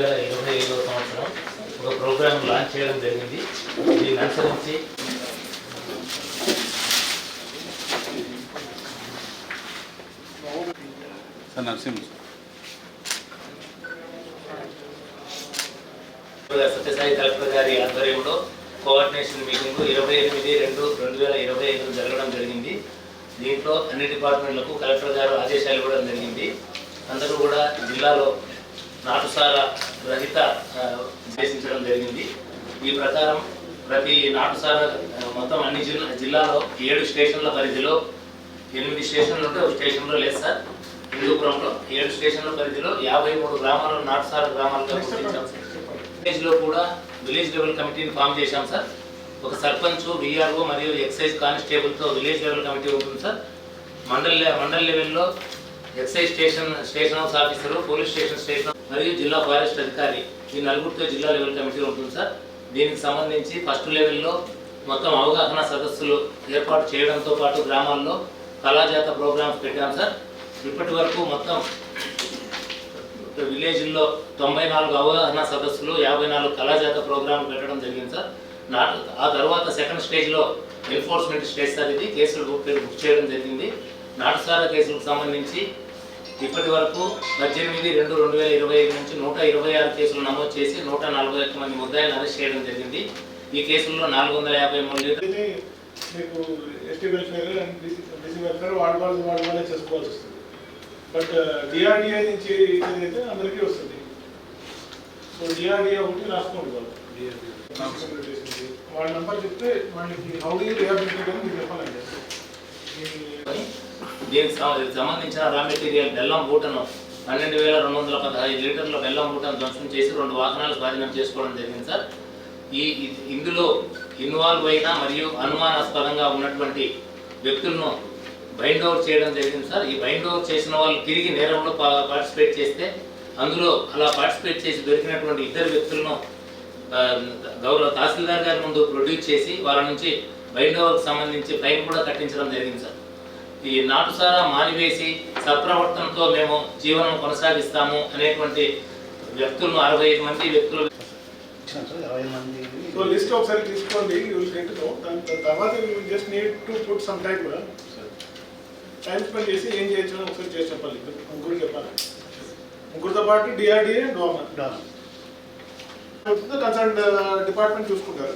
2025వ సంవత్సరం ఒక programme launch చేయడం జరిగింది. దీన్ని అనుసరించి సత్యసాయి కలెక్టర్ గారి ఆధ్వర్యంలో కోఆర్డినేషన్ మీటింగ్ 28/2/2025 జరగడం జరిగింది. దీంట్లో అన్ని డిపార్ట్మెంట్లకు కలెక్టర్ గారు ఆదేశాలు ఇవ్వడం జరిగింది. అందరూ కూడా జిల్లాలో నాటుసారా రహిత ఉద్దేశించడం జరిగింది. ఈ ప్రకారం ప్రతి నాటుసారా మొత్తం అన్ని జిల్లాలో 7 స్టేషన్ల పరిధిలో 8 స్టేషన్లు ఉంటే ఒక స్టేషన్లో లేదు సార్. హిందూపురంలో 7 స్టేషన్ల పరిధిలో 53 గ్రామాలను నాటుసారా గ్రామాలుగా గుర్తించాం. విలేజ్లో కూడా విలేజ్ లెవెల్ కమిటీని ఫామ్ చేశాం సార్. ఒక సర్పంచ్, విఆర్ఓ మరియు ఎక్సైజ్ కానిస్టేబుల్తో విలేజ్ లెవెల్ కమిటీ ఉంటుంది సార్. మండల్ లెవెల్లో excise station house officer, police station మరియు జిల్లా ఫారెస్ట్ అధికారి, ఈ నలుగురితో జిల్లా లెవెల్ కమిటీ ఉంటుంది సార్. దీనికి సంబంధించి ఫస్ట్ లెవెల్లో మొత్తం అవగాహన సదస్సులు ఏర్పాటు చేయడంతో పాటు గ్రామాల్లో కళాజాత ప్రోగ్రామ్స్ పెట్టాం సార్. ఇప్పటి వరకు మొత్తం విలేజ్లో 94 అవగాహన సదస్సులు, 54 కళాజాత ప్రోగ్రాం పెట్టడం జరిగింది సార్. ఆ తర్వాత సెకండ్ స్టేజ్లో ఎన్ఫోర్స్మెంట్ స్టేజ్ సార్. ఇది కేసులు బుక్ చేయడం జరిగింది. నాటుసారా కేసులకు సంబంధించి ఇప్పటి వరకు 18/2/2025 నుంచి 126 కేసులు నమోదు చేసి 141 మంది ముద్దాయిలను అరెస్ట్ చేయడం జరిగింది. ఈ కేసుల్లో 453 లీటర్లు మీకు ST welfare and BC welfare వాళ్ళే చేసుకోవాల్సి వస్తుంది. బట్ డిఆర్డిఏ నుంచి ఏదైతే అందరికీ వస్తుంది. సో డిఆర్డిఏ ఒకటి రాసుకోండి. వాళ్ళ నెంబర్ చెప్తే వాళ్ళకి హౌ డూ రిహాబిలిటేట్ అని మీరు చెప్పాలండి. దీనికి సంబంధించిన రా మెటీరియల్ బెల్లం బూటను 12,215 లీటర్ల బెల్లం బూటను ధ్వంసం చేసి 2 వాహనాలు స్వాధీనం చేసుకోవడం జరిగింది సార్. ఇందులో ఇన్వాల్వ్ అయిన మరియు అనుమానాస్పదంగా ఉన్నటువంటి వ్యక్తులను బైండ్ ఓవర్ చేయడం జరిగింది సార్. ఈ బైండ్ ఓవర్ చేసిన వాళ్ళు తిరిగి నేరంలో పార్టిసిపేట్ చేస్తే అందులో అలా పార్టిసిపేట్ చేసి దొరికినటువంటి 2 వ్యక్తులను గౌరవ తహసీల్దార్ గారి ముందు ప్రొడ్యూస్ చేసి వాళ్ళ నుంచి బైండ్ ఓవర్కి సంబంధించి ఫైన్ కూడా కట్టించడం జరిగింది సార్. ఈ నాటుసారా మానివేసి సత్ప్రవర్తనతో మేము జీవనం కొనసాగిస్తాము అనేటువంటి వ్యక్తులను 65 మంది వ్యక్తులు లిస్ట్ ఒకసారి తీసుకోండి. దాని తర్వాత just need to put some time spend చేసి ఏం చేయొచ్చు ఒకసారి చేసి చెప్పాలి. ముగ్గురు చెప్పాలి. ముగ్గురితో పాటు డిఆర్డిఏ, డోమా కన్సర్న్ డిపార్ట్మెంట్ చూసుకుంటారు.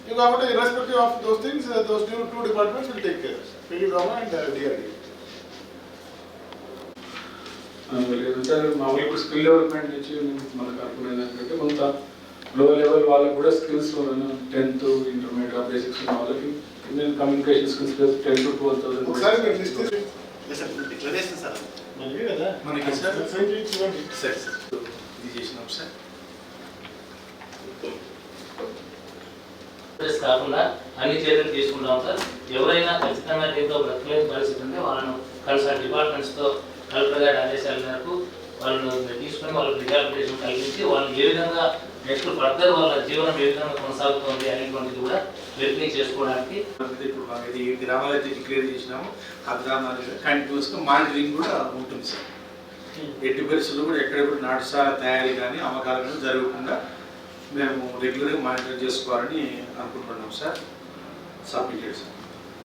ఇవి కాకుండా irrespective of those things those 2 departments will take care. డోమా అండ్ డిఆర్డిఏ. సార్ మామూలు ఇప్పుడు స్కిల్ డెవలప్మెంట్ నుంచి మనకు అనుకునేది ఏంటంటే కొంత లో లెవెల్ వాళ్ళకి కూడా స్కిల్స్ 10th ఇంటర్మీడియట్ బేసిక్స్ ఉన్న వాళ్ళకి ఇండియన్ కమ్యూనికేషన్ స్కిల్స్ 10 to 12,000 ఒకసారి మీరు లిస్ట్ డిక్లరేషన్ సార్ మనకి కదా మనకి సార్ సార్ ఇది చేసినాం సార్. కాకుండా అన్ని చర్యలు తీసుకుంటాం సార్. ఎవరైనా ఖచ్చితంగా దీంతో బ్రతకలేని పరిస్థితి ఉంటే వాళ్ళను కన్సర్న్ డిపార్ట్మెంట్స్తో కలెక్టర్ గారి ఆదేశాల మేరకు వాళ్ళను తీసుకుని వాళ్ళకి రిహాబిలిటేషన్ కలిగించి వాళ్ళు ఏ విధంగా నెక్స్ట్ ఫర్దర్ వాళ్ళ జీవనం ఏ విధంగా కొనసాగుతుంది అనేటువంటిది కూడా వెరిఫై చేసుకోవడానికి ఇప్పుడు మనకి ఈ గ్రామాలు అయితే డిక్లేర్ చేసినాము. ఆ గ్రామాలు కంటిన్యూస్గా మానిటరింగ్ కూడా ఉంటుంది సార్. ఎట్టి పరిస్థితుల్లో కూడా ఎక్కడ కూడా నాటుసారా తయారీ కానీ అమ్మకాలు కానీ జరగకుండా మేము రెగ్యులర్గా మానిటర్ చేసుకోవాలని అనుకుంటున్నాం సార్. సబ్మిట్ చేస్తాం.